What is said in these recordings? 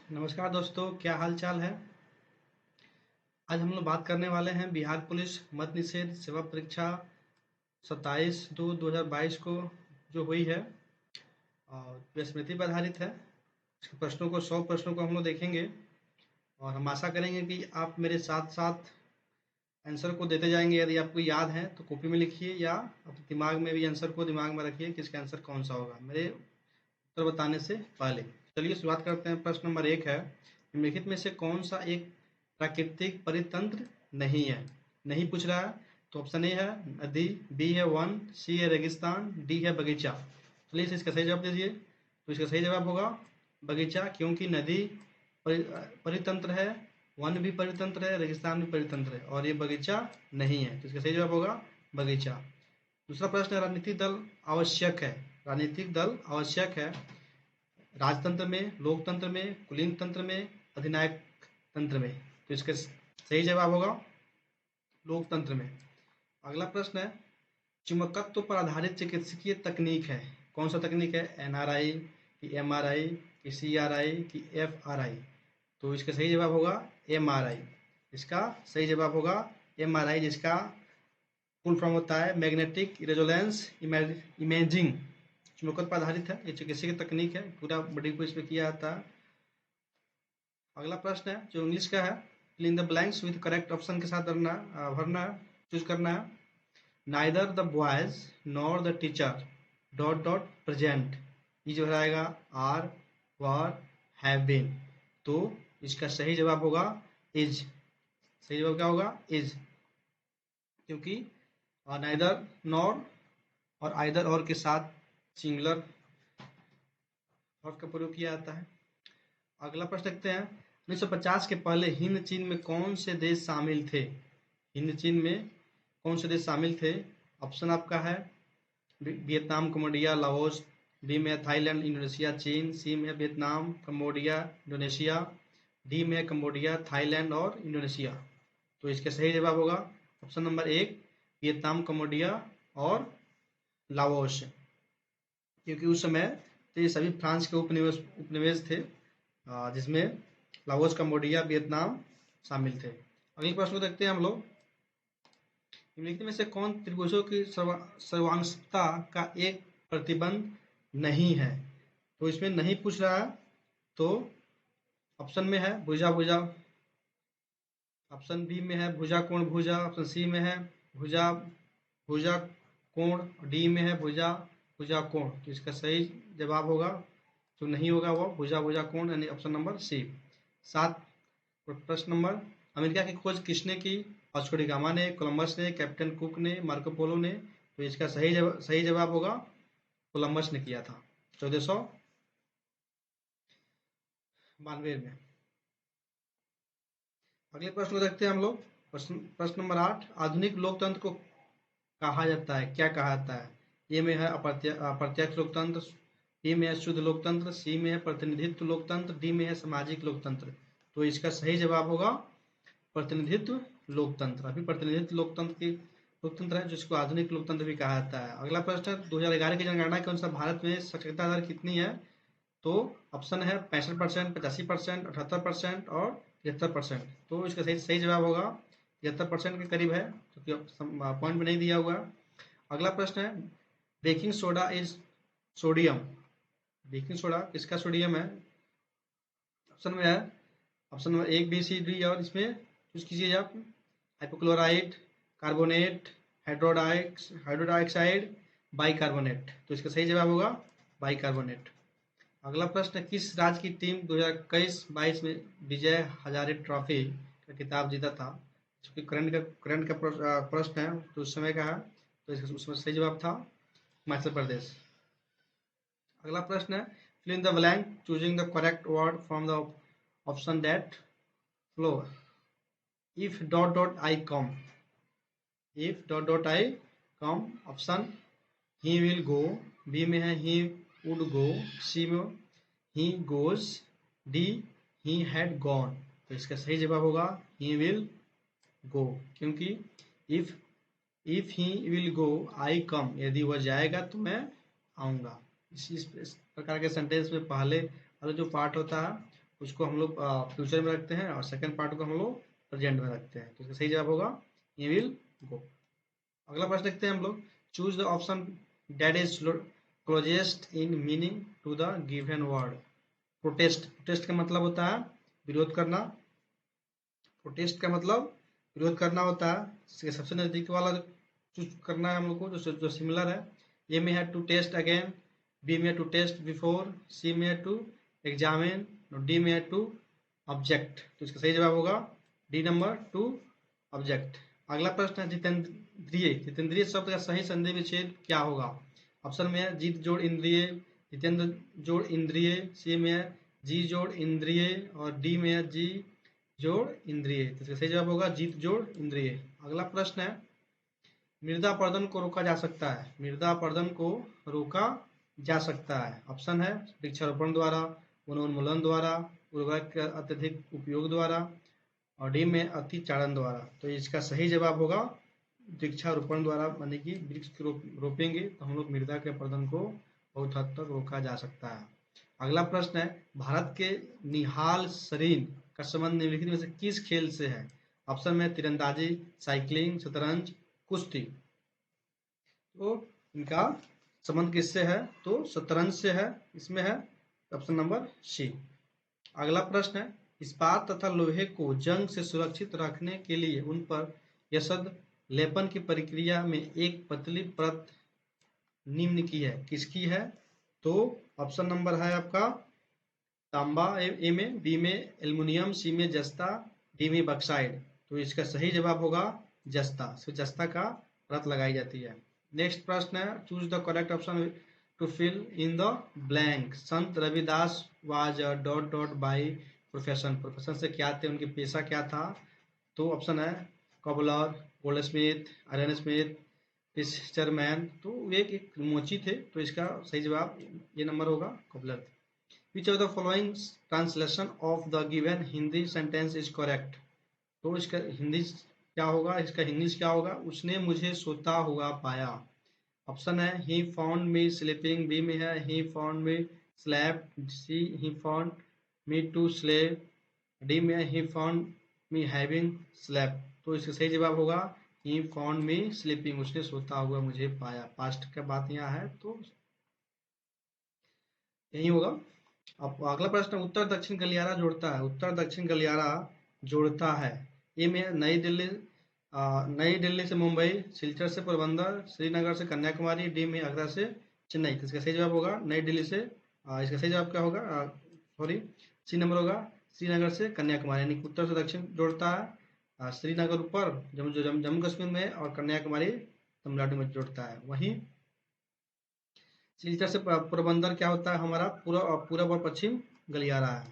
नमस्कार दोस्तों, क्या हाल चाल है। आज हम लोग बात करने वाले हैं बिहार पुलिस मद्य निषेध सेवा परीक्षा 27/2/2022 को जो हुई है और वे स्मृति पर आधारित है। इसके प्रश्नों को 100 प्रश्नों को हम लोग देखेंगे और हम आशा करेंगे कि आप मेरे साथ साथ आंसर को देते जाएंगे। यदि आपको याद है तो कॉपी में लिखिए या अपने दिमाग में भी आंसर को दिमाग में रखिए कि इसका आंसर कौन सा होगा मेरे उत्तर बताने से पहले। चलिए शुरुआत करते हैं। प्रश्न नंबर 1 है, निम्नलिखित में से कौन सा एक प्राकृतिक परितंत्र नहीं है। नहीं पूछ रहा है तो ऑप्शन ए है नदी, बी है वन, सी है रेगिस्तान, डी है बगीचा। चलिए इसका सही जवाब दीजिए। तो इसका सही जवाब होगा बगीचा, क्योंकि नदी परितंत्र है, वन भी परितंत्र है, रेगिस्तान भी परितंत्र है और ये बगीचा नहीं है। तो इसका सही जवाब होगा बगीचा। दूसरा प्रश्न है, राजनीतिक दल आवश्यक है। राजनीतिक दल आवश्यक है राजतंत्र में, लोकतंत्र में, कुलीन तंत्र में, अधिनायक तंत्र में। तो इसका सही जवाब होगा लोकतंत्र में। अगला प्रश्न है, चुंबकत्व पर आधारित चिकित्सकीय तकनीक है। कौन सा तकनीक है, एनआरआई कि एमआरआई कि सीआरआई कि एफआरआई। तो इसका सही जवाब होगा एमआरआई। इसका सही जवाब होगा एमआरआई, जिसका फुल फॉर्म होता है मैग्नेटिक रेजोनेंस इमेजिंग। चुंबकत्व पर आधारित है, ये चिकित्सकीय तकनीक है, पूरा बॉडी को इसमें किया जाता है। अगला प्रश्न है जो इंग्लिश का है, fill in the blanks with correct option के साथ भरना है, चूज करना है। Neither the boys nor the teacher dot dot present. ये जो रहेगा आर, वर, हैव बीन। तो इसका सही जवाब होगा इज। सही जवाब क्या होगा, इज, क्योंकि नाइदर, नॉर और आइदर और के साथ सिंगुलर वर्ब का प्रयोग किया जाता है। अगला प्रश्न देखते हैं, 1950 के पहले हिंद चीन में कौन से देश शामिल थे। हिंद चीन में कौन से देश शामिल थे। ऑप्शन आपका है वियतनाम, कम्बोडिया, लाओस, बी में थाईलैंड, इंडोनेशिया, चीन, सी में वियतनाम, कम्बोडिया, इंडोनेशिया, डी में कम्बोडिया, थाईलैंड और इंडोनेशिया। तो इसका सही जवाब होगा ऑप्शन नंबर 1 वियतनाम, कम्बोडिया और लाओस, क्योंकि उस समय तो ये सभी फ्रांस के उपनिवेश थे, जिसमें लाओस, कम्बोडिया, वियतनाम शामिल थे। अगले प्रश्न को देखते हैं हम लोग, निम्नलिखित में से कौन त्रिभुजों की सर्वांशता का एक प्रतिबंध नहीं है। तो इसमें नहीं पूछ रहा है, तो ऑप्शन में है भुजा भुजा, ऑप्शन बी में है भुजा कोण भुजा, ऑप्शन सी में है भुजा भुजा कोण, डी में है भुजा भुजा कोण। तो इसका सही जवाब होगा, जो नहीं होगा वो भुजा भुजा कोण, यानी ऑप्शन नंबर सी। 7 प्रश्न नंबर, अमेरिका की खोज किसने की। वास्को डी गामा ने, कोलंबस ने, कैप्टन कुक ने, मार्को पोलो ने। तो इसका सही जवाब होगा कोलंबस ने किया था 1492 में। अगले प्रश्न को देखते हैं हम लोग। प्रश्न नंबर 8, आधुनिक लोकतंत्र को कहा जाता है, क्या कहा जाता है। ए में है अप्रत्यक्ष लोकतंत्र, बी में है शुद्ध लोकतंत्र, सी में है प्रतिनिधित्व लोकतंत्र, डी में है सामाजिक लोकतंत्र। तो इसका सही जवाब होगा प्रतिनिधित्व लोकतंत्र। अभी प्रतिनिधित्व लोकतंत्र है, जिसको आधुनिक लोकतंत्र भी कहा जाता है। अगला प्रश्न, 2011 की जनगणना के अनुसार भारत में साक्षरता दर कितनी है। तो ऑप्शन है 65%, 85%, 78% और 73%। तो इसका सही जवाब होगा 73% के करीब है, क्योंकि पॉइंट में नहीं दिया हुआ। अगला प्रश्न है, baking soda is sodium. Baking soda किसका सोडियम है। ऑप्शन में है, option number 1, B, C, D, और इसमें चूज कीजिए आप। Hypochloride, carbonate, hydrodioxide, bicarbonate. तो इसका सही जवाब होगा बाइकार्बोनेट। अगला प्रश्न, किस राज्य की टीम 2021-22 में विजय हजारे ट्रॉफी का खिताब जीता था। चूंकि करंट का प्रश्न है, तो उस समय का है, तो इसका उसमें सही जवाब था हिमाचल प्रदेश। अगला प्रश्न है, fill in the blank choosing the correct word from the option that follow. If dot dot I come, if dot dot I come. Option he will go, B में है ही वुड गो, सी में he goes, D he had gone. तो इसका सही जवाब होगा ही will गो, क्योंकि if he will गो आई कम, यदि वह जाएगा तो मैं आऊँगा। इस प्रकार के सेंटेंस में पहले वाला जो पार्ट होता है उसको हम लोग फ्यूचर में रखते हैं और सेकंड पार्ट को हम लोग प्रेजेंट में रखते हैं। तो इसका सही जवाब होगा ही विल गो। अगला प्रश्न देखते हैं हम लोग, choose the option that is closest in meaning to the given word. Protest, protest का मतलब होता है विरोध करना। प्रोटेस्ट का मतलब विरोध करना होता है। इसके सबसे नजदीक वाला चूज करना है हम लोग को जो सिमिलर है। ए में है टू टेस्ट अगेन, बी में है टू टेस्ट बिफोर, सी में है टू एग्जामिन और डी में है टू ऑब्जेक्ट। तो इसका सही जवाब होगा डी नंबर टू ऑब्जेक्ट। अगला प्रश्न है जितेंद्रिय, जितेंद्रिय शब्द का सही संधि विच्छेद क्या होगा। ऑप्शन में है जीत जोड़ इंद्रिय, जितेंद्र जोड़ इंद्रिय, सी में है जी जोड़ इंद्रिय और डी में है जी जोड़ इंद्रिय। तो इसका सही जवाब होगा जीत जोड़ इंद्रिय। अगला प्रश्न है मृदा अपरदन को रोका जा सकता है, मृदा अपरदन को रोका जा सकता है। ऑप्शन है वृक्षारोपण द्वारा, वनोन्मूलन द्वारा, उर्वरक के अत्यधिक उपयोग द्वारा और डी में अति चारण द्वारा। तो इसका सही जवाब होगा वृक्षारोपण द्वारा, यानी कि वृक्ष रोपेंगे तो हम लोग मृदा के अपरदन को बहुत हद तक रोका जा सकता है। अगला प्रश्न है भारत के निहाल सरीन का संबंध निम्नलिखित में से किस खेल से है। ऑप्शन में तीरंदाजी, साइकिलिंग, शतरंज, कुश्ती। तो इनका संबंध किससे है, तो शतरंज से है। इसमें है ऑप्शन नंबर सी। अगला प्रश्न है इस्पात तथा लोहे को जंग से सुरक्षित रखने के लिए उन पर यसद लेपन की प्रक्रिया में एक पतली परत निम्न की है, किसकी है। तो ऑप्शन नंबर है आपका तांबा ए में, बी में एल्युमिनियम, सी में जस्ता, डी में बक्साइड। तो इसका सही जवाब होगा जस्ता, जस्ता का परत लगाई जाती है। नेक्स्ट प्रश्न है choose the correct option to fill in the blank. Sant Ravidas was dot dot by profession, profession से क्या थे, उनके पेशा क्या था। तो ऑप्शन है cobbler, gold Smith, iron Smith, fisherman. तो वे एक मोची थे, तो इसका सही जवाब ये नंबर होगा cobbler. Which of the following translation of the given Hindi sentence is correct. तो इसका हिंदी क्या होगा, इसका हिंदी क्या होगा, उसने मुझे सोता हुआ पाया। ऑप्शन है he found me sleeping, B में है he found me slept, C he found me to sleep, D में he found me having slept. तो इसका सही जवाब होगा ही फाउंड मी स्लीपिंग, उसने सोता हुआ मुझे पाया। पास्ट का बात यहाँ है तो यही होगा। अब अगला प्रश्न उत्तर दक्षिण गलियारा जोड़ता है, उत्तर दक्षिण गलियारा जोड़ता है। ए में नई दिल्ली, नई दिल्ली से मुंबई, सिलचर से पोरबंदर, श्रीनगर से कन्याकुमारी, डी में आगरा से चेन्नई। तो इसका सही जवाब होगा नई दिल्ली से, इसका सही जवाब क्या होगा, सॉरी सी नंबर होगा श्रीनगर से कन्याकुमारी, यानी उत्तर से दक्षिण जोड़ता है। श्रीनगर ऊपर जम्मू कश्मीर में और कन्याकुमारी तमिलनाडु में जोड़ता है। वहीं सिलचर से पोरबंदर क्या होता है, हमारा पूरब और पश्चिम गलियारा है।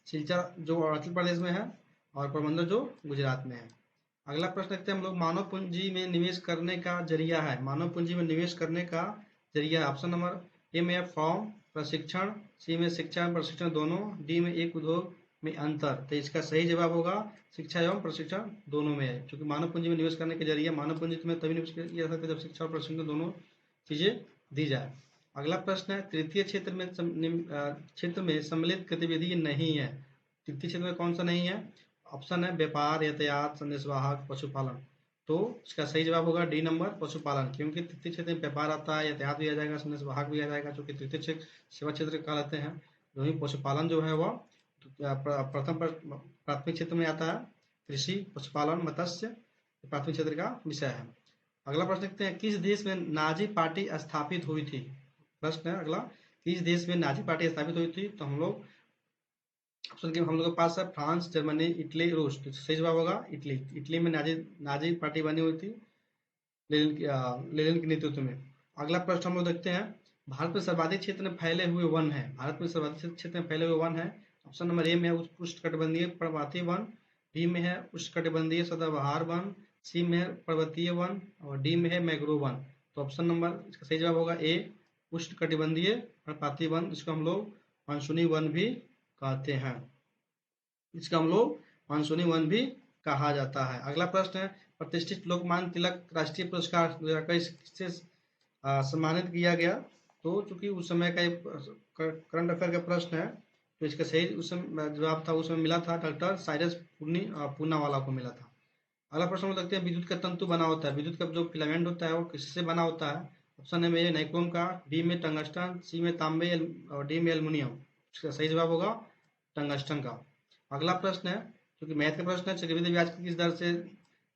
सिलचर जो अरुणाचल प्रदेश में है और पोरबंदर जो गुजरात में है। अगला प्रश्न देखते हैं हम लोग, मानव पूंजी में निवेश करने का जरिया है, मानव पूंजी में निवेश करने का जरिया। ऑप्शन नंबर ए में फॉर्म, प्रशिक्षण, सी में शिक्षा एवं प्रशिक्षण दोनों, डी में एक उद्योग में अंतर। तो इसका सही जवाब होगा शिक्षा एवं प्रशिक्षण दोनों में है, क्योंकि मानव पूंजी में निवेश करने के जरिए मानव पूंजी में तभी निवेश किया जा सकता है जब शिक्षा और प्रशिक्षण दोनों चीजें दी जाए। अगला प्रश्न है तृतीय क्षेत्र में सम्मिलित गतिविधि नहीं है, तृतीय क्षेत्र में कौन सा नहीं है। ऑप्शन है व्यापार, यातायात, संदेशवाहक, पशुपालन। तो इसका सही जवाब होगा डी नंबर पशुपालन, क्योंकि तृतीय क्षेत्र में व्यापार आता है, यातायात भी आ जाएगा, संदेशवाहक भी आ जाएगा, जो कि तृतीय क्षेत्र सेवा क्षेत्र कहलाते हैं। वहीं पशुपालन जो है वह प्रथम प्राथमिक क्षेत्र में आता है। कृषि, पशुपालन, मत्स्य प्राथमिक क्षेत्र का विषय है। अगला प्रश्न देखते हैं किस देश में नाजी पार्टी स्थापित हुई थी। प्रश्न है अगला, किस देश में नाजी पार्टी स्थापित हुई थी। तो हम लोग ऑप्शन के हम लोग के पास है फ्रांस, जर्मनी, इटली, रूस। तो सही जवाब होगा इटली, इटली में नाजी पार्टी बनी हुई थी लेनिन के नेतृत्व में। अगला प्रश्न हम लोग देखते हैं भारत में सर्वाधिक क्षेत्र में फैले हुए वन है, भारत में सर्वाधिक क्षेत्र में फैले हुए वन है। ऑप्शन नंबर ए में है उष्णकटिबंधीय पर्वतीय वन, बी में है उष्णकटिबंधीय सदाबहार वन, सी में है पर्वतीय वन और डी में है मैंग्रोव वन। तो ऑप्शन नंबर इसका सही जवाब होगा ए उष्णकटिबंधीय पर्वतीय वन, इसको हम लोग मानसूनी वन भी कहते हैं, इसका हम लोग मानसूनी वन भी कहा जाता है। अगला प्रश्न है प्रतिष्ठित लोकमान्य तिलक राष्ट्रीय पुरस्कार किससे सम्मानित किया गया। तो चूंकि उस समय का करंट अफेयर का प्रश्न है तो इसका सही उसमें जवाब था, उसमें मिला था डॉक्टर साइरस पूनावाला को मिला था। अगला प्रश्न हम देखते हैं, विद्युत का तंतु बना होता है, विद्युत का जो फिलामेंट होता है वो किससे बना होता है? ऑप्शन ए में नाइक्रोम का, बी में टंगस्टन, सी में तांबे और डी में एल्युमिनियम। इसका सही जवाब होगा टंगस्टन का। अगला प्रश्न है, क्योंकि मैथ का प्रश्न है, चक्रवृद्धि ब्याज किस दर से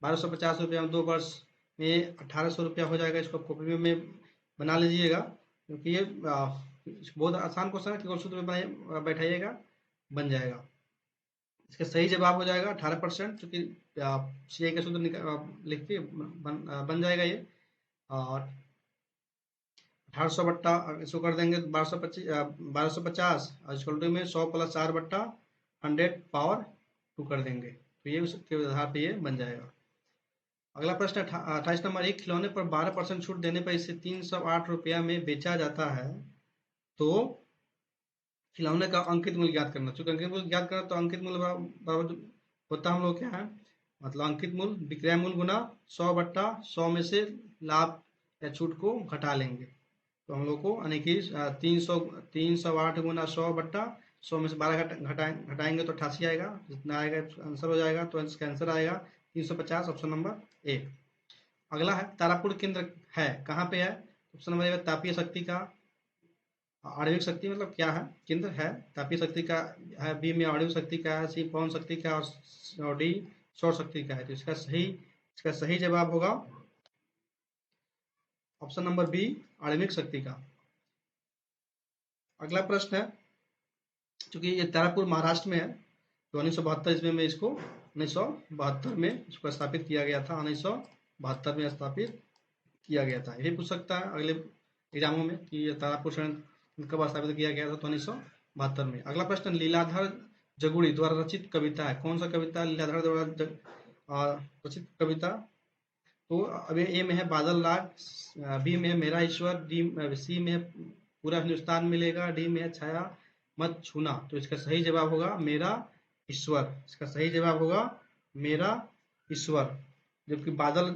1250 रुपया में 2 वर्ष में 1800 रुपया हो जाएगा? इसको कॉपी में बना लीजिएगा, क्योंकि ये बहुत आसान क्वेश्चन है, केवल सूत्र में बैठाइएगा, बन जाएगा। इसका सही जवाब हो जाएगा 18%, चूंकि सीआई का सूत्र लिख के बन जाएगा ये। और 1800 बट्टा इसको कर देंगे 1250 और इसको में 100 + 4 बट्टा 100 पावर 2 कर देंगे, तो ये उसके आधार पे ये बन जाएगा। अगला प्रश्न 28 नंबर, एक खिलौने पर 12% छूट देने पर इसे 308 रुपया में बेचा जाता है, तो खिलौने का अंकित मूल्य ज्ञात करना। चूंकि अंकित मूल्य ज्ञात करना, तो अंकित मूल्य बराबर होता हम लोग क्या है, मतलब अंकित मूल्य विक्रय मूल्य गुना 100 बट्टा 100 में से लाभ या छूट को घटा लेंगे। तो हम लोग को यानी कि 308 गुना 100 बट्टा 100 में से 12 घटाएंगे तो 88 आएगा, जितना आएगा आंसर हो जाएगा। तो इसका आंसर आएगा 350, ऑप्शन नंबर ए। अगला है, तारापुर केंद्र है कहाँ पे है? ऑप्शन नंबर ए तापीय शक्ति का, आणविक शक्ति मतलब क्या है, केंद्र है तापीय शक्ति का है, बी में आणविक शक्ति का है, सी पवन शक्ति का और डी सौर शक्ति का है। तो इसका सही जवाब होगा ऑप्शन नंबर बी, आणविक शक्ति का। अगला प्रश्न है, चूंकि ये तारापुर महाराष्ट्र में है, तो 1972 ईस्वी में इसको 1972 में इसको स्थापित किया गया था, 1972 में स्थापित किया गया था। ये पूछ सकता है अगले एग्जामों में कि ये तारापुर संयंत्र कब स्थापित किया गया था? तो 1972 में। अगला प्रश्न, लीलाधर जगुड़ी द्वारा रचित कविता है, कौन सा कविता लीलाधर द्वारा रचित कविता? तो अब ए में है बादल राग, बी में है मेरा ईश्वर, सी में है पूरा हिंदुस्तान मिलेगा, डी में है छाया मत छूना। तो इसका सही जवाब होगा मेरा ईश्वर। इसका सही जवाब होगा मेरा ईश्वर। जबकि बादल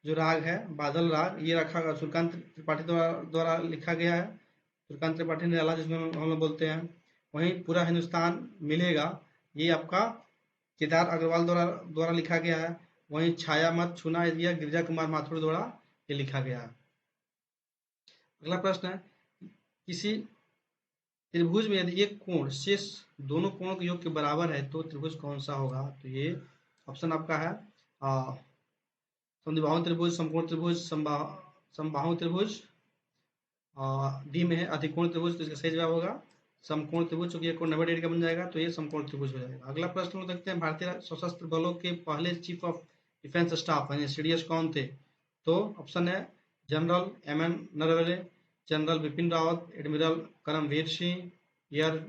जो राग है, बादल राग, ये रखा सूर्यकांत त्रिपाठी द्वारा लिखा गया है, सूर्यकांत त्रिपाठी निराला जिसमें हम लोग बोलते हैं। वहीं पूरा हिंदुस्तान मिलेगा, ये आपका केदार अग्रवाल द्वारा लिखा गया है। वहीं छाया मत छूना यह गिरिजा कुमार माथुर द्वारा ये लिखा गया है। अगला प्रश्न है, किसी त्रिभुज में यदि एक कोण शेष दोनों कोणों के योग के बराबर है तो त्रिभुज कौन सा होगा? तो ये ऑप्शन आपका है समद्विबाहु त्रिभुज, समकोण त्रिभुज, समबाहु त्रिभुज, डी में है अधिकोण त्रिभुज। तो इसका सही जवाब होगा समकोण त्रिभुज, क्योंकि कोण 90 डिग्री का बन जाएगा, तो ये समकोण त्रिभुज हो जाएगा। अगला प्रश्न हम देखते हैं, भारतीय सशस्त्र बलों के पहले चीफ ऑफ डिफेंस स्टाफ यानी सीडीएस कौन थे? तो ऑप्शन है general MN Naravane, general Bipin Rawat, admiral Karambir Singh, air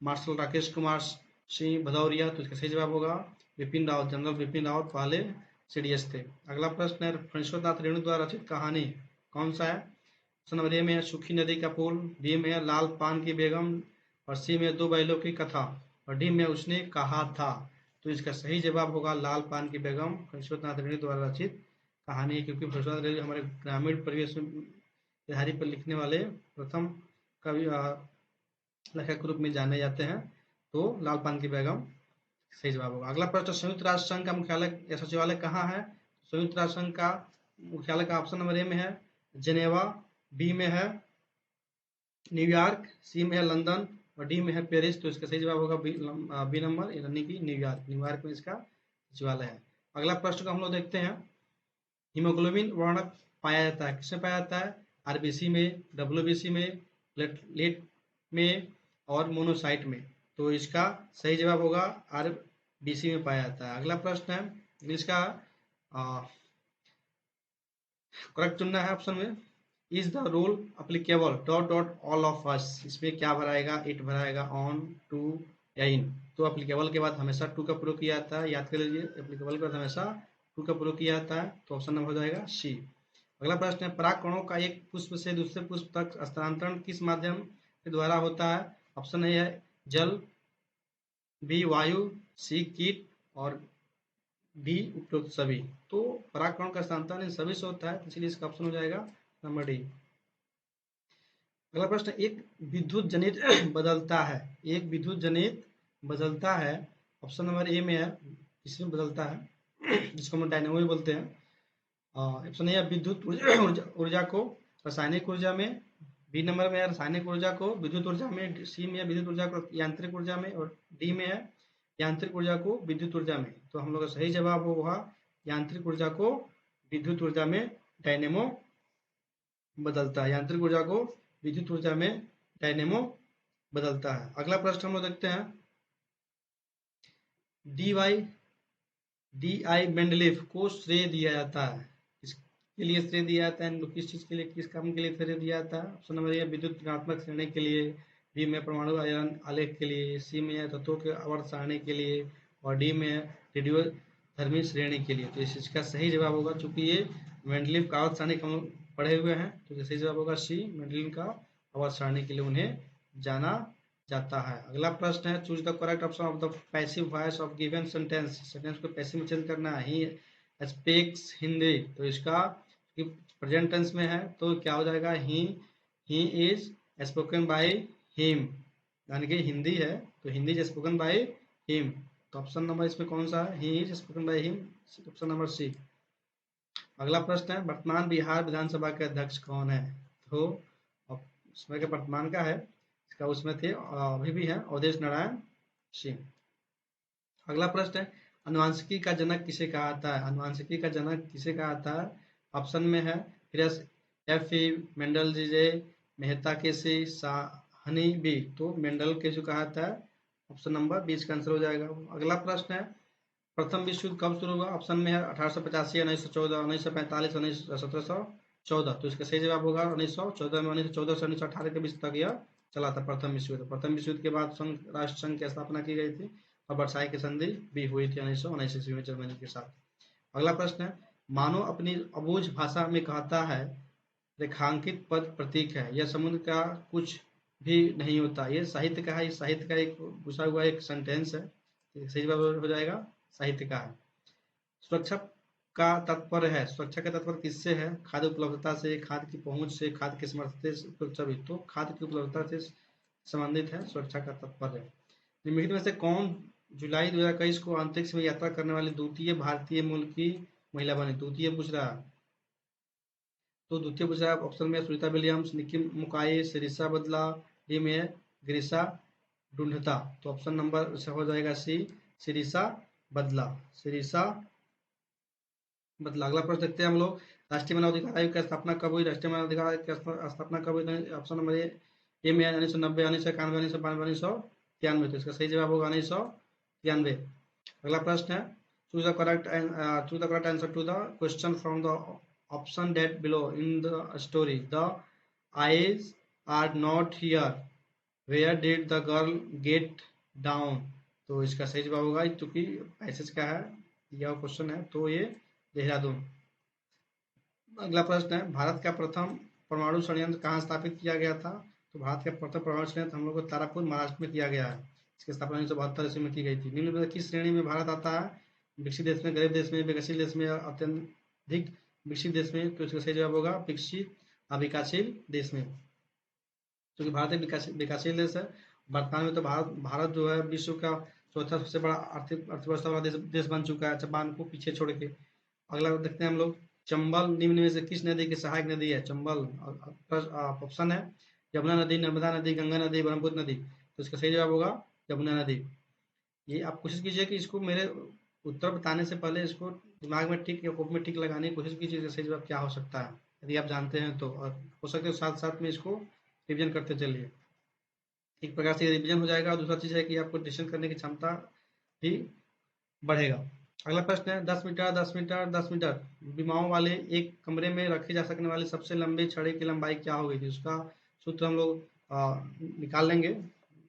marshal Rakesh Kumar Singh Bhadauria. तो इसका सही जवाब होगा बिपिन रावत, जनरल बिपिन रावत पहले सीडीएस थे। अगला प्रश्न है, फणीश्वरनाथ रेणु द्वारा रचित कहानी कौन सा है? ऑप्शन नंबर ए में है सूखी नदी का पुल, बी में है लाल पान की बेगम, और सी में 2 बैलों की कथा, और डी में उसने कहा था। तो इसका सही जवाब होगा लाल पान की बेगम, फणीश्वरनाथ रेणु द्वारा रचित कहानी है, क्योंकि फणीश्वरनाथ रेणु हमारे ग्रामीण परिवेश में तैयारी पर लिखने वाले प्रथम कवि लेखक के रूप में जाने जाते हैं। तो लाल पान की बेगम सही जवाब होगा। अगला प्रश्न, संयुक्त राष्ट्र संघ का मुख्यालय या सचिवालय कहाँ है? संयुक्त राष्ट्र संघ का मुख्यालय का ऑप्शन नंबर ए में है जेनेवा, बी में है न्यूयॉर्क, सी में है लंदन, और डी में है पेरिस। तो इसका सही जवाब होगा बी नंबर, यानी कि न्यूयॉर्क। न्यूयॉर्क में इसका सचिवालय है। अगला प्रश्न को हम लोग देखते हैं, हीमोग्लोबिन वर्णक पाया जाता है किसमें पाया जाता है? आरबीसी में, डब्ल्यूबीसी में, प्लेटलेट में और मोनोसाइट में। तो इसका सही जवाब होगा आरबीसी में पाया जाता है। अगला प्रश्न है, इसका करेक्ट चुनना है ऑप्शन में, is the rule applicable dot dot all of us. इसमें क्या भराएगा? इट भराएगा, ऑन, टू या इन। तो अप्लीकेबल के बाद हमेशा टू का प्रयोग किया जाता है, याद कर लीजिए, एप्लीकेबल के बाद हमेशा टू का प्रयोग किया जाता है। तो ऑप्शन नंबर हो जाएगा सी। अगला प्रश्न है, परागकणों का एक पुष्प से दूसरे पुष्प तक स्थानांतरण किस माध्यम के द्वारा होता है? ऑप्शन ए है जल, बी वायु, सी कीट, और डी उपरोक्त सभी। तो परागकणों का स्थानांतरण इन सभी से होता है, इसलिए इसका ऑप्शन हो जाएगा नंबर डी। अगला प्रश्न, एक विद्युत जनित बदलता है, एक विद्युत जनित बदलता है, ऑप्शन नंबर ए में है, इसमें बदलता है जिसको हम डायनेमो भी बोलते हैं। ऑप्शन ए है विद्युत ऊर्जा को रासायनिक ऊर्जा में, बी नंबर में है रासायनिक ऊर्जा को विद्युत ऊर्जा में, सी में है विद्युत ऊर्जा को यांत्रिक ऊर्जा में, और डी में है यांत्रिक ऊर्जा को विद्युत ऊर्जा में। तो हम लोग का सही जवाब होगा यांत्रिक ऊर्जा को विद्युत ऊर्जा में डायनेमो बदलता है, यांत्रिक ऊर्जा को विद्युत ऊर्जा में डायनेमो बदलता है। अगला प्रश्न हम लोग देखते हैं, डी आई मेंडलीफ को श्रेय दिया जाता है, किसके लिए श्रेय दिया जाता है, किस चीज के लिए, किस काम के लिए श्रेय दिया जाता है। ऑप्शन नंबर ए विद्युत ऋणात्मक श्रेणी के लिए, बी में परमाणु आयन आलेख के लिए, सी में तत्वों के आवर्त सारणी के लिए, और डी में रेडियो धर्मी श्रेणी के लिए। तो इस चीज का सही जवाब होगा, चूंकि ये मेंडलीफ का आवर्त सारणी हम लोग पढ़े हुए हैं, तो सही जवाब होगा सी, मेंडलीफ का आवर्त सारणी के लिए उन्हें जाना जाता है। अगला प्रश्न है, choose the correct option of the passive voice of given sentence, sentence को पैसिव में चेंज करना है। ही स्पीक्स हिंदी, तो इसका प्रेजेंट टेंस में है तो क्या हो जाएगा, he is spoken by him, यानी कि हिंदी है तो Hindi is spoken by him. तो ऑप्शन नंबर इसमें कौन सा है, he is spoken by him, option number C. अगला प्रश्न है, वर्तमान बिहार विधानसभा के अध्यक्ष कौन है। तो उसमें वर्तमान का है, इसका उसमें थे अभी भी है अवधेश नारायण सिंह। अगला प्रश्न है, अनुवांशिकी का जनक किसे कहा जाता है, अनुवांशिकी का जनक किसे कहा जाता है। ऑप्शन में है एफ ई मेंडल जे, मेहता के सी, साहनी बी। तो मेंडल के जो कहा जाता है, ऑप्शन नंबर 20 का आंसर हो जाएगा। अगला प्रश्न है, प्रथम विश्व युद्ध कब शुरू हुआ। ऑप्शन में है 1885, 1914, 1945, 1714। तो इसका सही जवाब होगा 1914 में, 1914 से 1918 के बीच तक यह चला था प्रथम विश्व युद्ध। प्रथम विश्व युद्ध के बाद राष्ट्र संघ की स्थापना की गई थी और वर्साई की संधि भी हुई थी 1919 ईस्वी में जर्मनी के साथ। अगला प्रश्न है, मानव अपनी अबूझ भाषा में कहता है रेखांकित पद प्रतीक है, यह समुद्र का कुछ भी नहीं होता। ये साहित्य का है, इस साहित्य का एक पूछा हुआ एक सेंटेंस है, सही जवाब हो जाएगा साहित्य का है। सुरक्षा का तात्पर्य है, सुरक्षा का तात्पर्य किससे है, खाद्य उपलब्धता से, खाद्य की पहुंच से, खाद्य की समर्थता से, सुरक्षा भी। तो खाद्य की उपलब्धता से संबंधित है सुरक्षा का तात्पर्य। निम्नलिखित में से कौन जुलाई 2021 को अंतरिक्ष में यात्रा करने वाली द्वितीय भारतीय मूल की महिला बनी। द्वितीय पूछ रहा है, तो द्वितीय पूछ रहा है, ऑप्शन में सुनीता विलियम्स, निक्की मुकाई, सिरिसा बदला, डी में गिरिशा ढूंढता। तो ऑप्शन नंबर से हो जाएगा सी, सिरिसा बदला, सिरिसा बदला। अगला प्रश्न देखते हैं हम लोग, राष्ट्रीय मानवाधिकार आयोग की स्थापना कब हुई। राष्ट्रीय मानवाधिकार आयोग की स्थापना कब हुई, ऑप्शन नंबर ए में 1990, 1991, 1992, 1993। तो इसका सही जवाब होगा 1993। अगला प्रश्न है, choose the correct answer to the question from the option that below in the story. The eyes are not here, where did the girl get down. तो इसका सही जवाब होगा, क्योंकि पैसेज का है यह क्वेश्चन है, तो ये देहरादून। अगला प्रश्न है, भारत का प्रथम परमाणु संयंत्र कहाँ स्थापित किया गया था। तो भारत का प्रथम परमाणु संयंत्र हम लोग को तारापुर महाराष्ट्र में किया गया है, इसकी स्थापना 1972 ईस्वी में की गई थी। निम्न में किस श्रेणी में भारत आता है, विकसित देश में, गरीब देश में, विकसित देश में, अत्यधिक विकसित देश में। तो इसका सही जवाब होगा विकसित विकासशील देश में, क्योंकि भारत एक विकासशील देश है। वर्तमान में तो भारत जो है विश्व का चौथा सबसे बड़ा आर्थिक अर्थव्यवस्था वाला देश बन चुका है, जापान को पीछे छोड़ के। अगला देखते हैं हम लोग, चंबल निम्न में से किस नदी की सहायक नदी है। चंबल ऑप्शन है यमुना नदी, नर्मदा नदी, गंगा नदी, ब्रह्मपुत्र नदी। तो इसका सही जवाब होगा यमुना नदी। ये आप कोशिश कीजिए कि इसको मेरे उत्तर बताने से पहले इसको दिमाग में टिक या कॉपी में टिक लगाने की कोशिश कीजिए कि सही जवाब क्या हो सकता है, यदि आप जानते हैं तो। और हो सके तो साथ साथ में इसको रिविजन करते चलिए, एक प्रकार से रिविजन हो जाएगा। और दूसरा चीज़ है कि आपको डिसीजन करने की क्षमता भी बढ़ेगा। अगला प्रश्न है, 10 मीटर 10 मीटर 10 मीटर विमाओं वाले एक कमरे में रखी जा सकने वाली सबसे लंबी छड़ी की लंबाई क्या होगी। उसका सूत्र हम लोग निकाल लेंगे,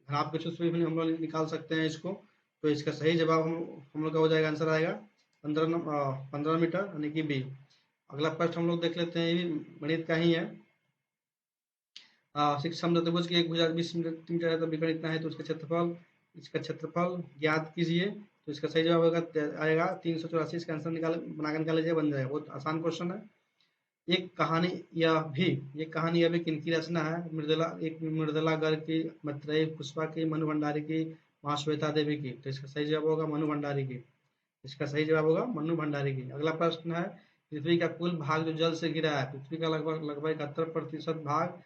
आपके सूत्र भी हम लोग निकाल सकते हैं इसको। तो इसका सही जवाब हम लोग का हो जाएगा, आंसर आएगा 15 मीटर, यानी कि बी। अगला प्रश्न हम लोग देख लेते हैं, ये भी गणित का ही है। शिक्षम चतुर्भुज की एक भुजा 20 मीटर है तो विकर्ण इतना है, तो इसका क्षेत्रफल ज्ञात कीजिए। तो इसका सही जवाब आएगा 384। इसका आंसर बनाकर निकाल लीजिए, बन जाएगा। बहुत आसान क्वेश्चन है। एक कहानी ये कहानी अभी किनकी रचना है? मृदुला गर्ग की, मैत्रेयी पुष्पा की, मनु भंडारी की, महाश्वेता देवी की। तो इसका सही जवाब होगा मनु भंडारी की। इसका सही जवाब होगा मनु भंडारी की। अगला प्रश्न है, पृथ्वी का कुल भाग जो जल से घिरा है, पृथ्वी का लगभग लगभग 71% भाग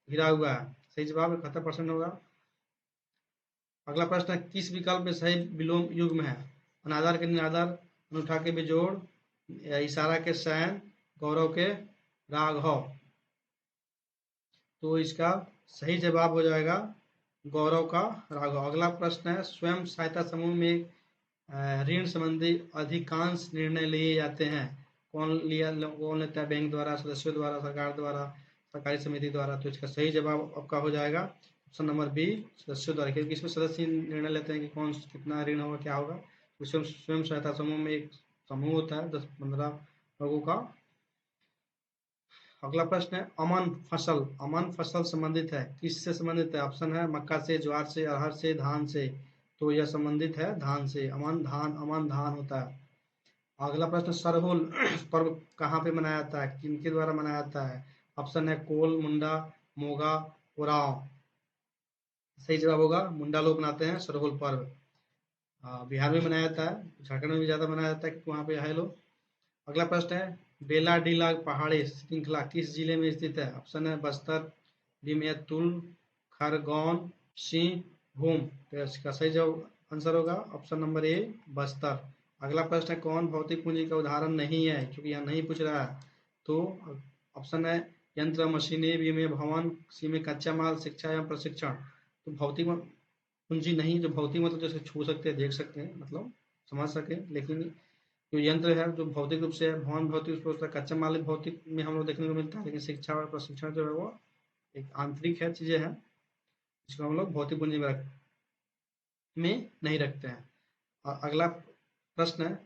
घिरा हुआ है। सही जवाब 71% होगा। अगला प्रश्न है, किस विकल्प में सही विलोम युग्म है? अनादर के निरादर, अनुठा के बेजोड़, या इशारा के सैन, गौरव के राघव। तो इसका सही जवाब हो जाएगा गौरव का राघव। अगला प्रश्न है, स्वयं सहायता समूह में ऋण संबंधी अधिकांश निर्णय लिए जाते हैं। कौन लेता है? बैंक द्वारा, सदस्यों द्वारा, सरकार द्वारा, सरकारी समिति द्वारा। तो इसका सही जवाब आपका हो जाएगा ऑप्शन नंबर बी, सदस्यों द्वारा, क्योंकि इसमें सदस्य निर्णय लेते हैं कि कौन कितना ऋण होगा, क्या होगा। तो स्वयं सहायता समूह में एक समूह होता है 10-15 लोगों का। अगला प्रश्न है, अमन फसल संबंधित है, किससे संबंधित है? ऑप्शन है मक्का से, ज्वार से, अरहर से, धान से। तो यह संबंधित है धान से। अमन धान होता है। अगला प्रश्न, सरहुल पर्व कहाँ पे मनाया जाता है, किनके द्वारा मनाया जाता है? ऑप्शन है कोल, मुंडा, मोगा, उरांव। सही जवाब होगा मुंडा लोग मनाते हैं सरहुल पर्व। बिहार में मनाया जाता है, झारखंड में भी ज्यादा मनाया जाता है क्योंकि वहाँ पे है लोग। अगला प्रश्न है, बेला डीला पहाड़ी श्रृंखला किस जिले में स्थित है? ऑप्शन है बस्तर, बी में तुल, खरगोन, सी भूम। तो इसका सही जवाब आंसर होगा ऑप्शन नंबर ए, बस्तर। अगला प्रश्न है, कौन भौतिक पूंजी का उदाहरण नहीं है? क्योंकि यहाँ नहीं पूछ रहा है। तो ऑप्शन है यंत्र, मशीनें, बी में भवन, सी में कच्चा माल, शिक्षा एवं प्रशिक्षण। तो भौतिक पूंजी नहीं, जो भौतिक मतलब जैसे छू सकते हैं, देख सकते हैं, मतलब समझ सके, लेकिन जो यंत्र है जो भौतिक रूप से है, भवन भौतिक रूप से होता है, कच्चा माल भौतिक में हम लोग देखने को मिलता है, लेकिन शिक्षा और प्रशिक्षण जो है वो एक आंतरिक है, चीजें हैं, जिसको हम लोग भौतिक पूंजी में नहीं रखते हैं। और अगला प्रश्न है,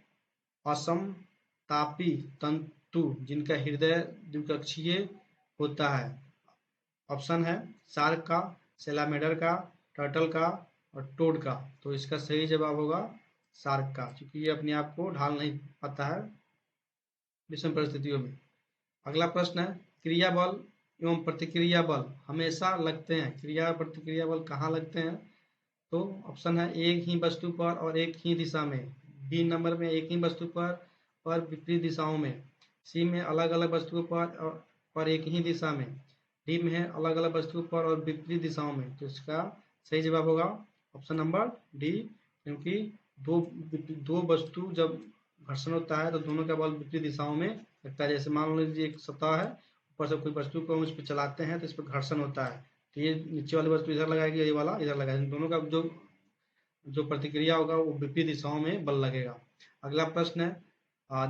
असमतापी तंतु जिनका हृदय द्विकक्षीय होता है। ऑप्शन है शार्क का, सैलामेंडर का, टर्टल का और टोड का। तो इसका सही जवाब होगा शार्क का, क्योंकि ये अपने आप को ढाल नहीं पाता है विषम परिस्थितियों में। अगला प्रश्न है, क्रिया बल एवं प्रतिक्रिया बल हमेशा लगते हैं, क्रिया प्रतिक्रिया बल कहाँ लगते हैं? तो ऑप्शन है एक ही वस्तु पर और एक ही दिशा में, बी नंबर में एक ही वस्तु पर और विपरीत दिशाओं में, सी में अलग अलग वस्तुओं पर और एक ही दिशा में, डी में है अलग अलग वस्तुओं पर और विपरीत दिशाओं में। तो इसका सही जवाब होगा ऑप्शन नंबर डी, क्योंकि दो दो वस्तु जब घर्षण होता है तो दोनों का बल विपरीत दिशाओं में लगता है। जैसे मान लीजिए एक सतह है, ऊपर से कोई वस्तु को हम उस पर चलाते हैं तो इस पर घर्षण होता है, तो ये नीचे वाली वस्तु इधर लगाएगी, ये वाला इधर लगाएगी, दोनों का जो जो प्रतिक्रिया होगा वो विपरीत दिशाओं में बल लगेगा। अगला प्रश्न है,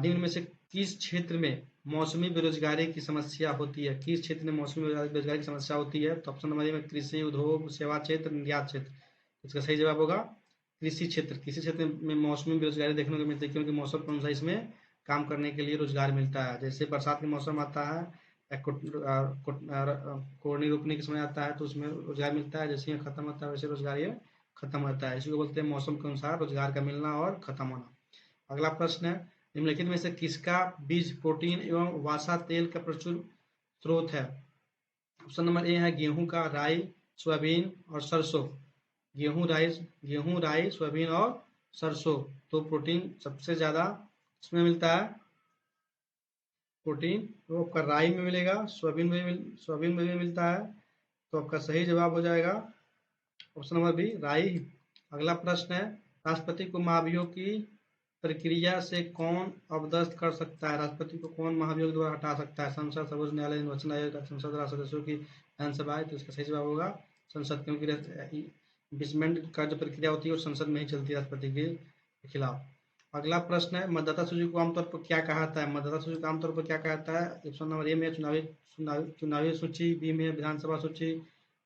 निम्न में से किस क्षेत्र में मौसमी बेरोजगारी की समस्या होती है? किस क्षेत्र में मौसमी बेरोजगारी की समस्या होती है? तो ऑप्शन नंबर ए में कृषि, उद्योग, सेवा क्षेत्र, निर्यात क्षेत्र। इसका सही जवाब होगा कृषि क्षेत्र। कृषि क्षेत्र में मौसमी बेरोजगारी देखने को मिलती है, क्योंकि मौसम के अनुसार इसमें काम करने के लिए रोजगार मिलता है। जैसे बरसात के मौसम आता है, कोड़नी रोपने के समय आता है, तो उसमें रोजगार मिलता है। जैसे ही खत्म होता है वैसे रोजगार ये खत्म होता है। इसी को बोलते हैं मौसम के अनुसार रोजगार का मिलना और खत्म होना। अगला प्रश्न है, निम्नलिखित में से किसका बीज प्रोटीन एवं वसा तेल का प्रचुर स्रोत है? ऑप्शन नंबर ए है गेहूं का, राई, सोयाबीन और सरसों। गेहूं, राई, सोयाबीन और सरसों। तो प्रोटीन सबसे ज्यादा इसमें मिलता है, प्रोटीन तो आपका राई में मिलेगा, सोयाबीन में भी मिलता है। तो आपका सही जवाब हो जाएगा ऑप्शन नंबर बी, राई। अगला प्रश्न है, राष्ट्रपति को महाभियोग की प्रक्रिया से कौन अवदस्त कर सकता है? राष्ट्रपति को कौन महाभियोग द्वारा हटा सकता है? संसद, सर्वोच्च न्यायालय, निर्वाचन आयोग, संसद, राज्य सदस्यों की विधानसभा है। तो इसका सही जवाब होगा संसद, क्योंकि इम्पीचमेंट का जो प्रक्रिया होती है वो संसद में ही चलती है राष्ट्रपति के खिलाफ। अगला प्रश्न है, मतदाता सूची को आमतौर पर क्या कहा जाता है? मतदाता सूची को आमतौर पर क्या कहा जाता है? ऑप्शन नंबर ए में चुनावी सूची, बी में विधानसभा सूची,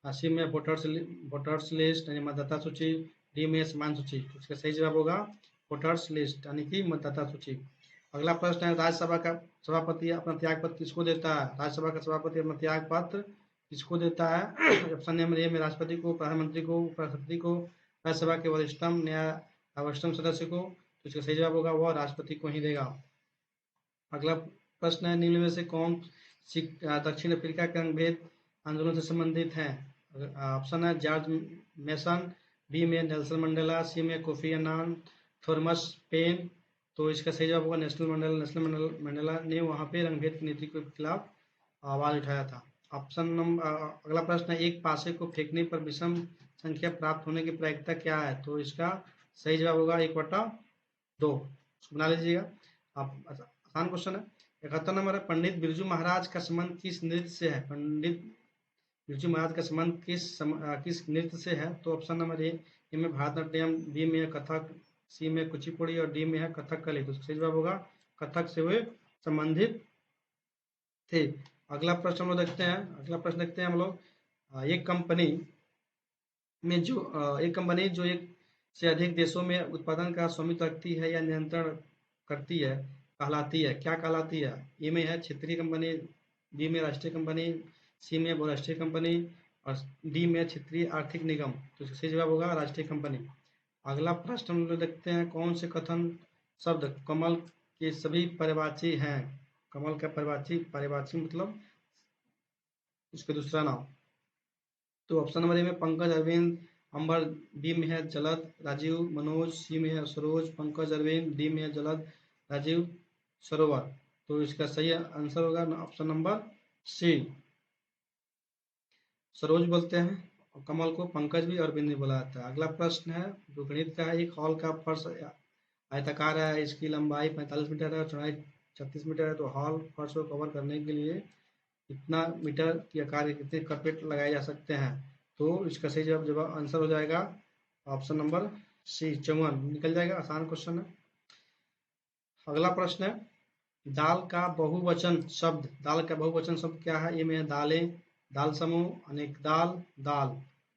सी में वोटर्स लिस्ट यानी मतदाता सूची, डी में समान सूची। तो इसका सही जवाब होगा वोटर्स लिस्ट यानी कि मतदाता सूची। अगला प्रश्न है, राज्यसभा का सभापति अपना त्याग पत्र किसको देता है? राज्यसभा का सभापति अपना त्याग पत्र किसको देता है? ऑप्शन नंबर ए में राष्ट्रपति को, प्रधानमंत्री को, उपराष्ट्रपति को, राज्यसभा के वरिष्ठतम सदस्य को। तो इसका सही जवाब होगा वह राष्ट्रपति को ही देगा। अगला प्रश्न है निम्न में से कौन दक्षिण अफ्रीका के रंगभेद आंदोलन से संबंधित है? ऑप्शन है जॉर्ज मेसन, बी में नेल्सन मंडेला, सी में कोफी अन्नान, थॉमस पेन। तो इसका सही जवाब होगा नेल्सन मंडेला ने वहां पे रंगभेद की नीति के खिलाफ आवाज उठाया था। ऑप्शन नंबर अगला प्रश्न है एक पासे को फेंकने पर विषम संख्या प्राप्त होने की प्रायिकता क्या है? तो इसका सही जवाब होगा 1/2। बना लीजिएगा। आप आसान क्वेश्चन है। 71 नंबर है पंडित बिरजू महाराज का संबंध किस नृत्य से है? पंडित बिरजू महाराज का संबंध किस नृत्य से है? तो ऑप्शन नंबर ए में भारतनाट्यम, बी में कथक, सी में कुचिपुड़ी और डी में है कथकली। तो सही जवाब होगा कथक से वे संबंधित थे। अगला प्रश्न हम लोग देखते हैं। अगला प्रश्न देखते हैं हम लोग। एक कंपनी जो एक से अधिक देशों में उत्पादन का स्वामित्व रखती है या नियंत्रण करती है कहलाती है, क्या कहलाती है? ए में है क्षेत्रीय कंपनी, बी में राष्ट्रीय कंपनी, सी में बहुराष्ट्रीय कंपनी और डी में क्षेत्रीय आर्थिक निगम। तो सही जवाब होगा राष्ट्रीय कंपनी। अगला प्रश्न हम लोग देखते हैं कौन से कथन शब्द कमल के सभी पर्यायवाची हैं? कमल का पर्यायवाची मतलब उसका दूसरा नाम। तो ऑप्शन नंबर ए में पंकज, अरविंद, अंबर, बी में है जलद, राजीव, मनोज, सी में है सरोज, पंकज, अरविंद, डी में है जलद, राजीव, सरोवर। तो इसका सही आंसर होगा ऑप्शन नंबर सी, सरोज बोलते हैं और कमल को पंकज भी अरविंद भी बोला जाता है। अगला प्रश्न है जो गणित का है। एक हॉल का फर्श आयताकार है, इसकी लंबाई 45 मीटर है और चौड़ाई 36 मीटर है। तो हॉल फर्श को कवर करने के लिए कितना मीटर के आकार के कितने कार्पेट लगाए जा सकते हैं? तो इसका सही जवाब आंसर हो जाएगा ऑप्शन नंबर सी, 54 निकल जाएगा। आसान क्वेश्चन है। अगला प्रश्न है दाल का बहुवचन शब्द क्या है? ये में दालें, दाल समूह, अनेक दाल, दाल।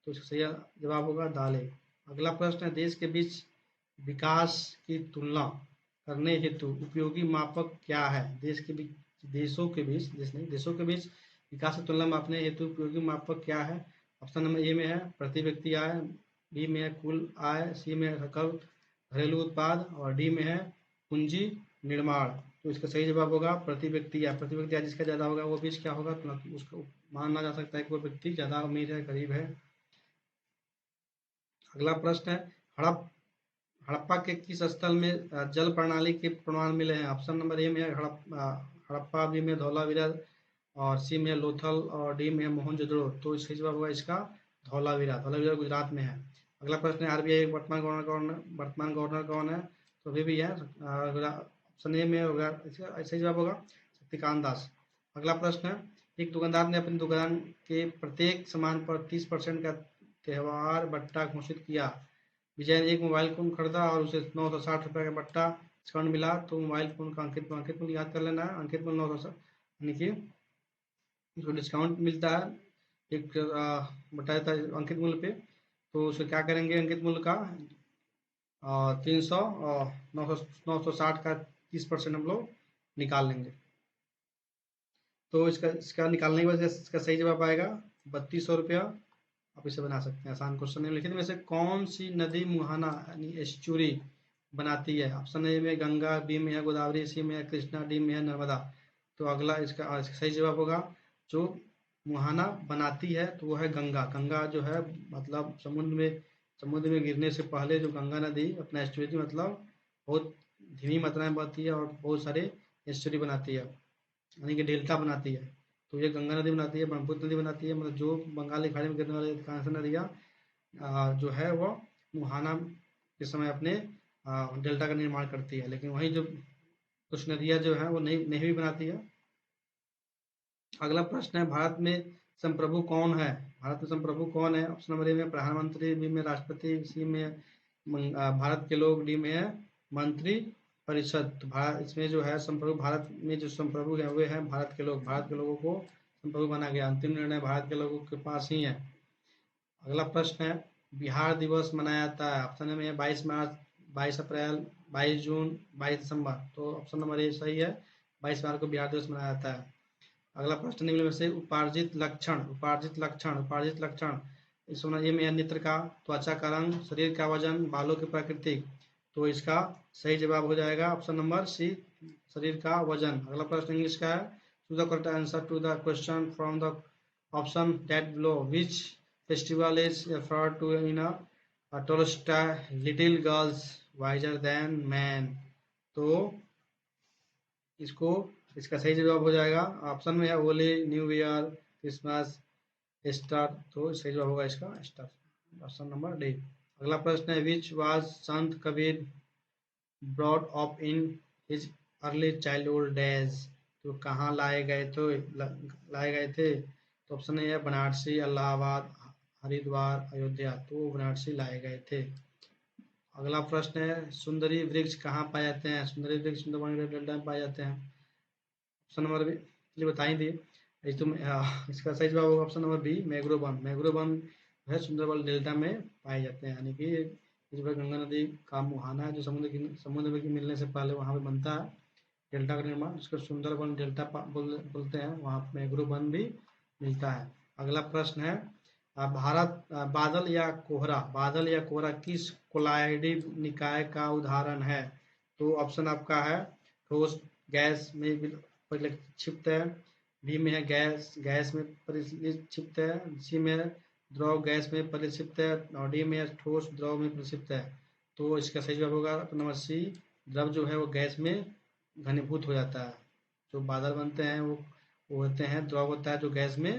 तो इसका सही जवाब होगा दालें। अगला प्रश्न है देश के बीच विकास की तुलना करने हेतु उपयोगी मापक क्या है? देशों के बीच विकास की तुलना मापने हेतु उपयोगी मापक क्या है? ऑप्शन नंबर ए में है प्रति व्यक्ति आय, बी में है कुल आय, सी में है सकल घरेलू उत्पाद और डी में है पूंजी निर्माण। तो इसका सही जवाब होगा प्रति व्यक्ति आय जिसका ज्यादा होगा वो बीच क्या होगा? तो उसको माना जा सकता है कि वो व्यक्ति ज्यादा अमीर है, गरीब है। अगला प्रश्न है हड़प्पा के किस स्थल में जल प्रणाली के प्रमाण मिले हैं? ऑप्शन नंबर ए में हड़प्पा, बी में धौलावीरा और सी में लोथल और डी में मोहनजोदड़ो। तो सही जवाब होगा इसका धौलावीरा गुजरात में है। अगला प्रश्न है आरबीआई वर्तमान गवर्नर कौन है? तो अभी भी है ऑप्शन ए में होगा, सही जवाब होगा शक्तिकांत दास। अगला प्रश्न है एक दुकानदार ने अपनी दुकान के प्रत्येक सामान पर 30% का त्योहार बट्टा घोषित किया। विजय ने एक मोबाइल फोन खरीदा और उसे 960 रुपये का बट्टा डिस्काउंट मिला। तो मोबाइल फोन का अंकित मूल्य याद कर लेना है। अंकित मूल्य 960 यानी कि उसको डिस्काउंट मिलता है एक बट्टा देता है अंकित मूल्य पे। तो उसे क्या करेंगे अंकित मूल्य का 960 का 30% हम लोग निकाल लेंगे। तो इसका निकालने के बाद इसका सही जवाब आएगा 3200 रुपया। आप इसे बना सकते हैं। आसान क्वेश्चन है। लिखित में से कौन सी नदी मुहाना यानी एस्चुरी बनाती है? ऑप्शन ए में गंगा, बी में है गोदावरी, सी में है कृष्णा, डी में है नर्मदा। तो अगला इसका सही जवाब होगा जो मुहाना बनाती है तो वो है गंगा। गंगा जो है मतलब समुद्र में गिरने से पहले जो गंगा नदी अपना एस्चुरी मतलब बहुत धीमी मात्रा में बहती है और बहुत सारे एस्चुरी बनाती है यानी कि डेल्टा बनाती है। तो ये गंगा नदी बनाती है, ब्रह्मपुत्र नदी बनाती है। मतलब जो बंगाल की खाड़ी में गिरने वाली अधिकांश नदियाँ जो है वो मुहाना के समय अपने डेल्टा का निर्माण करती है। लेकिन वहीं जो कुछ नदियाँ जो है वो नहीं भी बनाती है। अगला प्रश्न है भारत में संप्रभु कौन है? ऑप्शन नंबर ए में प्रधानमंत्री, बी में राष्ट्रपति, सी में भारत के लोग, डी में है मंत्री परिषद। तो इसमें जो है संप्रभु भारत में जो संप्रभु है वे हैं भारत के लोगों को संप्रभु बना गया। अंतिम निर्णय भारत के लोगों के पास ही है। अगला प्रश्न है बिहार दिवस मनाया जाता है। ऑप्शन में 22 मार्च, 22 अप्रैल, 22 जून, 22 दिसंबर। तो ऑप्शन नंबर ए सही है, 22 मार्च को बिहार दिवस मनाया जाता है। अगला प्रश्न निम्न में से उपार्जित लक्षण इस ये में नेत्र का, त्वचा का रंग, शरीर का वजन, बालों की प्रकृति। तो इसका सही जवाब हो जाएगा ऑप्शन नंबर सी, शरीर का वजन। अगला प्रश्न इंग्लिश का है, to the correct answer to the question from the option that below, which festival is referred to in a Tolstoy little girls wiser than man. तो इसको, इसका सही जवाब हो जाएगा, ऑप्शन में है Holi, new year, Christmas, Easter. तो सही जवाब होगा इसका ईस्टर, ऑप्शन नंबर डी। अगला प्रश्न है, which was Sant Kabir brought up in his early childhood days. तो कहाँ लाए गए, तो लाए गए थे, तो ऑप्शन है बनारसी, इलाहाबाद, हरिद्वार, अयोध्या। तो बनारसी लाए गए थे। अगला प्रश्न है, सुंदरी वृक्ष कहाँ पाए जाते हैं। सुंदरी वृक्ष सुंदरबन डेल्टा में पाए जाते हैं। ऑप्शन नंबर बी, चलिए बता ही दिए। इसका सही जवाब होगा ऑप्शन नंबर बी, मैग्रो वन। मैग्रो वन है सुंदरबन डेल्टा में पाए जाते हैं, यानी कि इस बार गंगा नदी का मुहाना है जो समुद्र में मिलने से पहले वहाँ पे बनता है डेल्टा का निर्माण, उसको सुंदरबन डेल्टा बोलते हैं, वहाँ पे मैग्रो वन भी मिलता है। अगला प्रश्न है, बादल या कोहरा किस कोलाइडी निकाय का उदाहरण है। तो ऑप्शन आपका है, ठोस गैस में परिलक्षित है, बी में है गैस में परिलक्षित है, सी में द्रव गैस में परिलक्षित है, और डी में ठोस द्रव में परिलक्षित है। तो इसका सही जवाब होगा नंबर सी, द्रव जो है वो गैस में घनीभूत हो जाता है। जो बादल बनते हैं वो होते हैं, द्रव होता है जो गैस में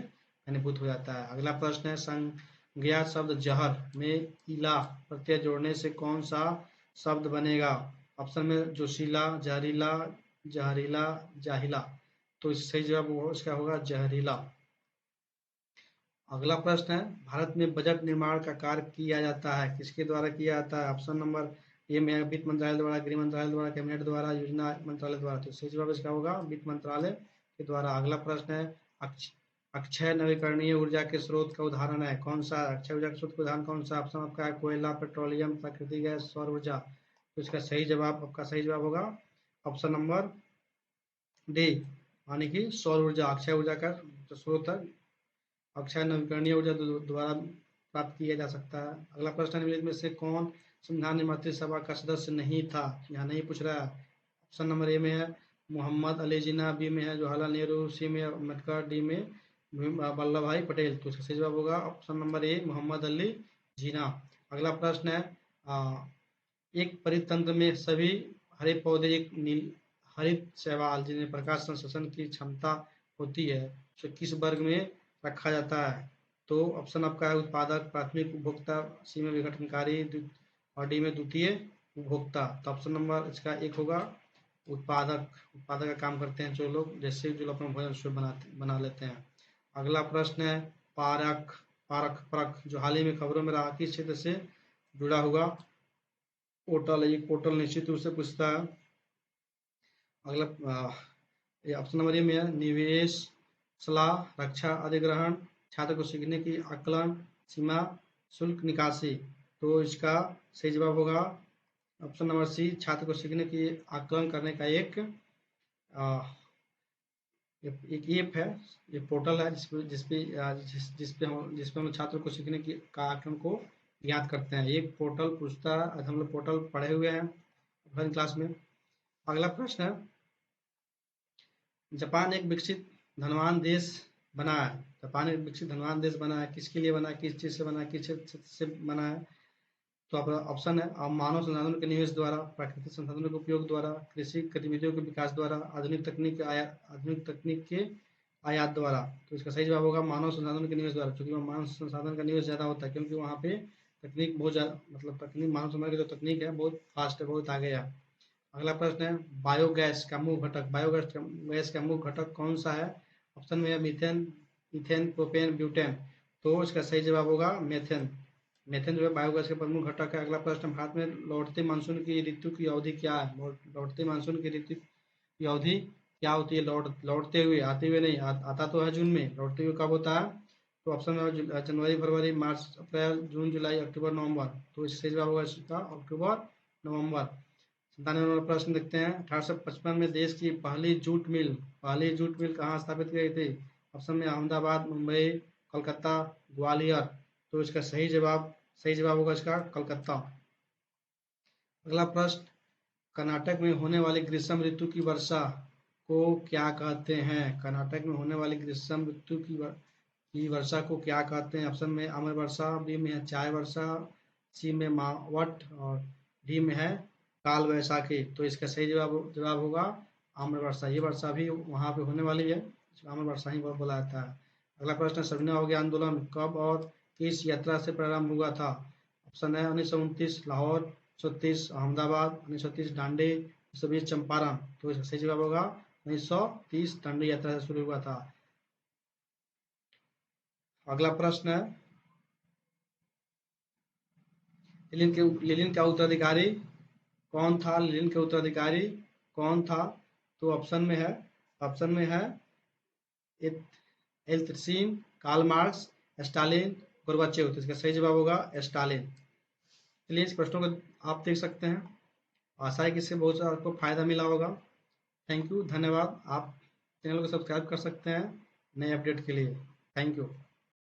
घनीभूत हो जाता है। अगला प्रश्न है, संज्ञा शब्द जहर में इला प्रत्यय जोड़ने से कौन सा शब्द बनेगा। ऑप्शन में जोशीला, जहरीला, जहरीला, जाहिला। तो इस सही जवाब इसका होगा जहरीला। अगला प्रश्न है, भारत में बजट निर्माण का कार्य किया जाता है, किसके द्वारा किया जाता है। ऑप्शन नंबर ए में वित्त मंत्रालय द्वारा, गृह मंत्रालय द्वारा, कैबिनेट द्वारा, योजना मंत्रालय द्वारा। तो सही जवाब इसका होगा वित्त मंत्रालय के द्वारा। अगला प्रश्न है, अक्षय नवीकरणीय ऊर्जा के स्रोत का उदाहरण है, कौन सा अक्षय ऊर्जा के स्रोत का उदाहरण कौन सा। ऑप्शन आपका है कोयला, पेट्रोलियम, प्राकृतिक गैस, सौर ऊर्जा। तो इसका सही जवाब, आपका सही जवाब होगा ऑप्शन नंबर डी, यानी कि सौर ऊर्जा अक्षय ऊर्जा का जो स्रोत है, अक्षय नवीकरणीय ऊर्जा द्वारा प्राप्त किया जा सकता है। अगला प्रश्न, निम्नलिखित में से कौन संविधान निर्मात्री सभा का सदस्य नहीं था। यहाँ नहीं पूछ रहा है। ऑप्शन नंबर ए में है मोहम्मद अली जिन्ना, बी में है जवाहरलाल नेहरू, सी में अम्बेडकर, डी में वल्लभ भाई पटेल। तो इसका सही जवाब होगा option number A, Mohammad Ali Jinnah. अगला प्रश्न है, एक परितंत्र में सभी हरे पौधे एक हरित शैवाल जिन्हें प्रकाश संश्लेषण की क्षमता होती है, तो किस वर्ग में रखा जाता है। तो ऑप्शन आपका है उत्पादक, प्राथमिक उपभोक्ता, सी में विघटनकारी और डी में द्वितीय उपभोक्ता। तो ऑप्शन नंबर इसका एक होगा उत्पादक। उत्पादक का काम करते हैं जो लोग, जैसे जो अपना भोजन बना लेते हैं। अगला प्रश्न है, पारख पारख परख जो हाल ही में खबरों में रहा, किस क्षेत्र से जुड़ा हुआ पोर्टल है। ये पोर्टल निश्चित रूप से पूछता है। अगला ऑप्शन नंबर ए में है निवेश सलाह, रक्षा अधिग्रहण, छात्र को सीखने की आकलन, सीमा शुल्क निकासी। तो इसका सही जवाब होगा ऑप्शन नंबर सी, छात्र को सीखने की आकलन करने का एक ऐप है, ये पोर्टल है जिसपे हम छात्र को सीखने की का आकलन को ज्ञात करते हैं। एक पोर्टल पूछता है, हम लोग पोर्टल पढ़े हुए हैं ऑफलाइन क्लास में। अगला प्रश्न है, जापान एक विकसित धनवान देश बना है। जापान एक विकसित धनवान देश बना है, किसके लिए बना है, किस चीज़ से बना है, किस क्षेत्र से बना है। तो आपका ऑप्शन है मानव संसाधनों के निवेश द्वारा, प्राकृतिक संसाधनों के उपयोग द्वारा, कृषि गतिविधियों के विकास द्वारा, आधुनिक तकनीक के आयात द्वारा। तो इसका सही जवाब होगा मानव संसाधनों के निवेश द्वारा, क्योंकि मानव संसाधन का निवेश ज़्यादा होता है, क्योंकि वहाँ पे तकनीक बहुत ज़्यादा, मतलब तकनीक, मानव संसाधन की जो तकनीक है बहुत फास्ट है, बहुत आगे है। अगला प्रश्न है, बायोगैस का मुख्य घटक, बायोगैस का मुख्य घटक कौन सा है। ऑप्शन में है मीथेन, इथेन, प्रोपेन, ब्यूटेन। तो इसका सही जवाब होगा मेथेन। मेथेन जो है बायोगैस का प्रमुख घटक है। अगला प्रश्न, भारत में लौटते मानसून की ऋतु की अवधि क्या है। लौटते मानसून की ऋतु की अवधि क्या होती है। लौटते हुए, आते हुए नहीं, आता तो है जून में, लौटते हुए कब होता है। तो ऑप्शन में जनवरी, फरवरी, मार्च, अप्रैल, जून, जुलाई, अक्टूबर, नवंबर। तो इसका सही जवाब होगा इसका अक्टूबर, नवंबर। 97 नंबर प्रश्न देखते हैं, 1855 में देश की पहली जूट मिल कहाँ स्थापित की गई थी। ऑप्शन में अहमदाबाद, मुंबई, कलकत्ता, ग्वालियर। तो इसका सही जवाब होगा इसका कलकत्ता। अगला प्रश्न, कर्नाटक में होने वाली ग्रीष्म ऋतु की वर्षा को क्या कहते हैं? कर्नाटक में होने वाली ग्रीष्म ऋतु की वर्षा को क्या कहते हैं? ऑप्शन में अमर वर्षा, बी में है चाय वर्षा, सी में मावट और डी में है काल वैसाखी। तो इसका सही जवाब होगा आम्र वर्षा। ये वर्षा भी वहाँ पे होने वाली है, आम्र वर्षा ही बोला जाता है। अगला प्रश्न, सविनय अवज्ञा आंदोलन कब और किस यात्रा से प्रारंभ हुआ था? ऑप्शन है 1929 लाहौर, 1930 अहमदाबाद, 1930 दांडी, 1920 चंपारण। तो इसका सही जवाब होगा 1930 दांडी यात्रा से शुरू हुआ था। अगला प्रश्न है, लेनिन का उत्तराधिकारी कौन था? लेनिन के उत्तराधिकारी कौन था? तो ऑप्शन में है एल्त्सिन, कार्ल मार्क्स, स्टालिन, गोर्बाचेव। तो इसका सही जवाब होगा स्टालिन। चलिए इस प्रश्नों को आप देख सकते हैं। आशा है कि इससे बहुत आपको फायदा मिला होगा। थैंक यू, धन्यवाद। आप चैनल को सब्सक्राइब कर सकते हैं नए अपडेट के लिए। Thank you.